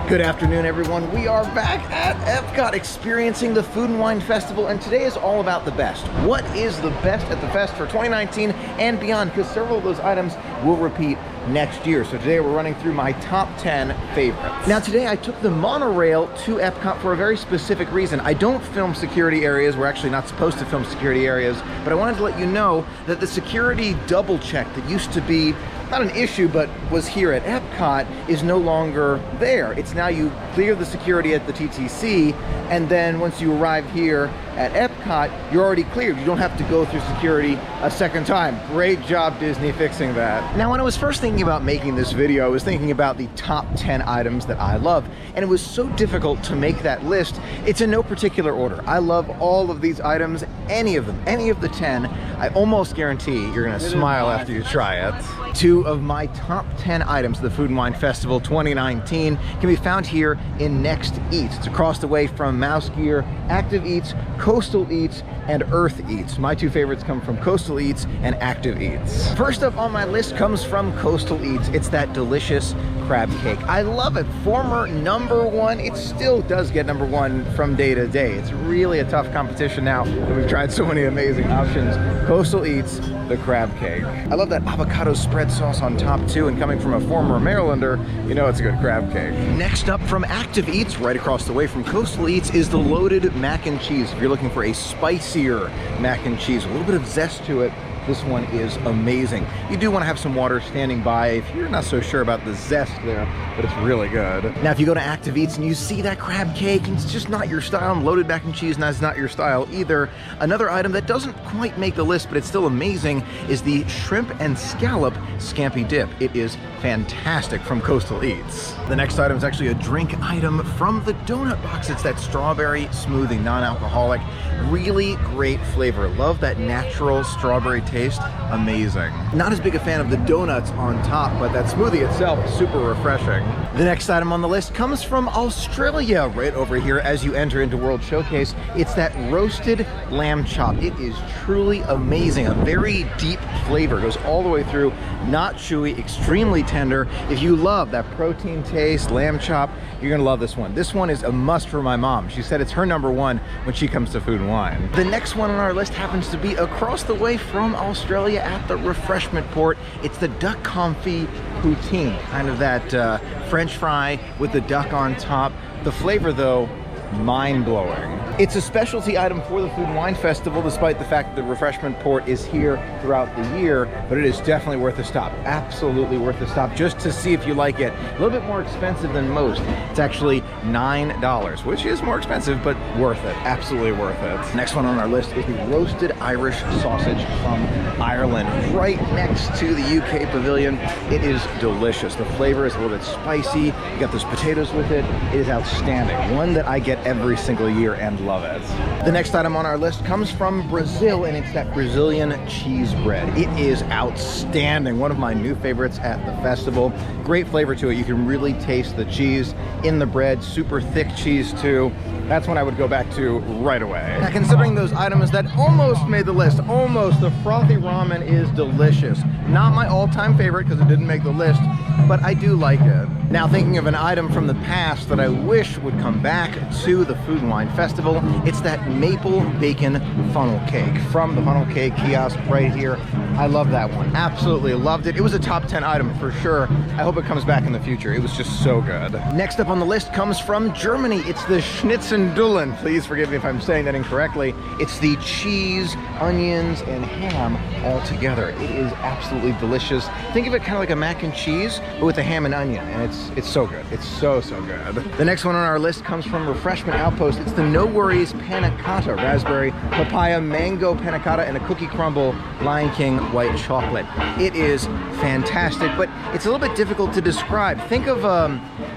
Good afternoon, everyone. We are back at Epcot experiencing the Food and Wine Festival, and today is all about the best. What is the best at the fest for 2019 and beyond? Because several of those items will repeat next year. So today we're running through my top 10 favorites. Now today I took the monorail to Epcot for a very specific reason. I don't film security areas. We're actually not supposed to film security areas, but I wanted to let you know that the security double check that used to be not an issue, but was here at Epcot is no longer there. It's now you clear the security at the TTC, and then once you arrive here at Epcot, you're already cleared. You don't have to go through security a second time. Great job, Disney, fixing that. Now, when I was first thinking about making this video, I was thinking about the top 10 items that I love, and it was so difficult to make that list. It's in no particular order. I love all of these items, any of them, any of the 10. I almost guarantee you're gonna smile after you try it. Two of my top 10 items of the Food and Wine Festival 2019 can be found here in Next Eats. It's across the way from Mouse Gear, Active Eats, Coastal Eats, and Earth Eats. My two favorites come from Coastal Eats and Active Eats. First up on my list comes from Coastal Eats. It's that delicious crab cake. I love it. Former #1. It still does get #1 from day to day. It's really a tough competition now that we've tried so many amazing options. Coastal Eats, the crab cake. I love that avocado spread sauce on top too, and coming from a former Marylander, you know it's a good crab cake. Next up from Active Eats, right across the way from Coastal Eats, is the loaded mac and cheese. If you're looking for a spicier mac and cheese, a little bit of zest to it, this one is amazing. You do want to have some water standing by if you're not so sure about the zest there, but it's really good. Now, if you go to Active Eats and you see that crab cake and it's just not your style, and loaded mac and cheese, and that's not your style either, another item that doesn't quite make the list, but it's still amazing, is the shrimp and scallop scampi dip. It is fantastic from Coastal Eats. The next item is actually a drink item from the donut box. It's that strawberry smoothie, non-alcoholic. Really great flavor. Love that natural strawberry taste. Amazing. Not as big a fan of the donuts on top, but that smoothie itself is super refreshing. The next item on the list comes from Australia, right over here as you enter into World Showcase. It's that roasted lamb chop. It is truly amazing. A very deep flavor. Goes all the way through, not chewy, extremely tender. If you love that protein taste, lamb chop, you're gonna love this one. This one is a must for my mom. She said it's her #1 when she comes to Food and Wine. The next one on our list happens to be across the way from Australia at the refreshment port. It's the duck confit poutine, kind of that French fry with the duck on top. The flavor though, mind-blowing. It's a specialty item for the Food and Wine Festival, despite the fact that the refreshment port is here throughout the year, but it is definitely worth a stop. Absolutely worth a stop, just to see if you like it. A little bit more expensive than most. It's actually $9, which is more expensive, but worth it. Absolutely worth it. Next one on our list is the roasted Irish sausage from Ireland, right next to the UK pavilion. It is delicious. The flavor is a little bit spicy. You got those potatoes with it. It is outstanding. One that I get every single year and love it. The next item on our list comes from Brazil, and it's that Brazilian cheese bread. It is outstanding. One of my new favorites at the festival. Great flavor to it. You can really taste the cheese in the bread. Super thick cheese too. That's one I would go back to right away. Now, considering those items that almost made the list, almost, the frothy ramen is delicious. Not my all-time favorite because it didn't make the list, but I do like it. Now, thinking of an item from the past that I wish would come back to the Food and Wine Festival, it's that maple bacon funnel cake from the funnel cake kiosk right here. I love that one. Absolutely loved it. It was a top 10 item for sure. I hope it comes back in the future. It was just so good. Next up on the list comes from Germany. It's the Schnitzel. Please forgive me if I'm saying that incorrectly. It's the cheese, onions, and ham all together. It is absolutely delicious. Think of it kind of like a mac and cheese, but with the ham and onion, and it's so good. It's so good. The next one on our list comes from Refreshment Outpost. It's the No Worries Panna Cotta, raspberry, papaya, mango panna cotta, and a cookie crumble Lion King white chocolate. It is fantastic, but it's a little bit difficult to describe. Think of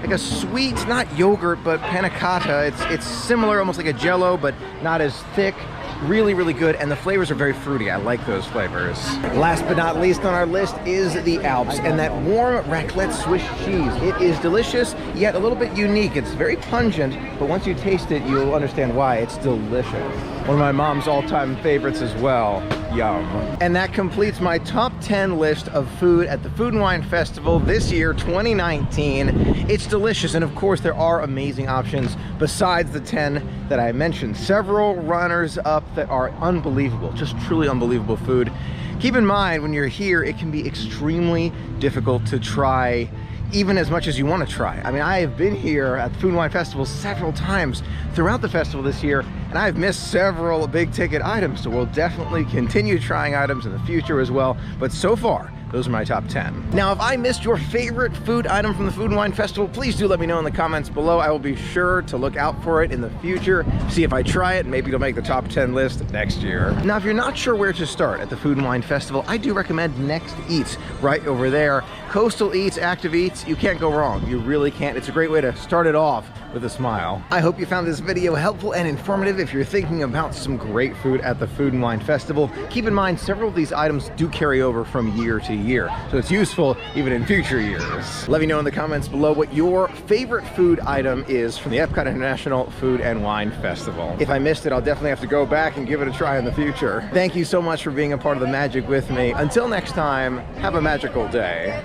like a sweet, not yogurt, but panna cotta. It's similar, almost like a Jell-O, but not as thick. Really, really good, and the flavors are very fruity. I like those flavors. Last but not least on our list is the Alps, and that warm raclette Swiss cheese. It is delicious, yet a little bit unique. It's very pungent, but once you taste it, you'll understand why. It's delicious. One of my mom's all-time favorites as well. Yum. And that completes my top 10 list of food at the Food and Wine Festival this year, 2019. It's delicious, and of course there are amazing options besides the 10 that I mentioned. Several runners up that are unbelievable, just truly unbelievable food. Keep in mind, when you're here, it can be extremely difficult to try even as much as you want to try. I mean, I have been here at the Food and Wine Festival several times throughout the festival this year, and I've missed several big ticket items, so we'll definitely continue trying items in the future as well. But so far, those are my top 10. Now, if I missed your favorite food item from the Food and Wine Festival, please do let me know in the comments below. I will be sure to look out for it in the future, see if I try it, maybe it'll make the top 10 list next year. Now, if you're not sure where to start at the Food and Wine Festival, I do recommend Next Eats right over there. Coastal Eats, Active Eats, you can't go wrong. You really can't. It's a great way to start it off with a smile. I hope you found this video helpful and informative if you're thinking about some great food at the Food and Wine Festival. Keep in mind, several of these items do carry over from year to year, so it's useful even in future years. Let me know in the comments below what your favorite food item is from the Epcot International Food and Wine Festival. If I missed it, I'll definitely have to go back and give it a try in the future. Thank you so much for being a part of the magic with me. Until next time, have a magical day.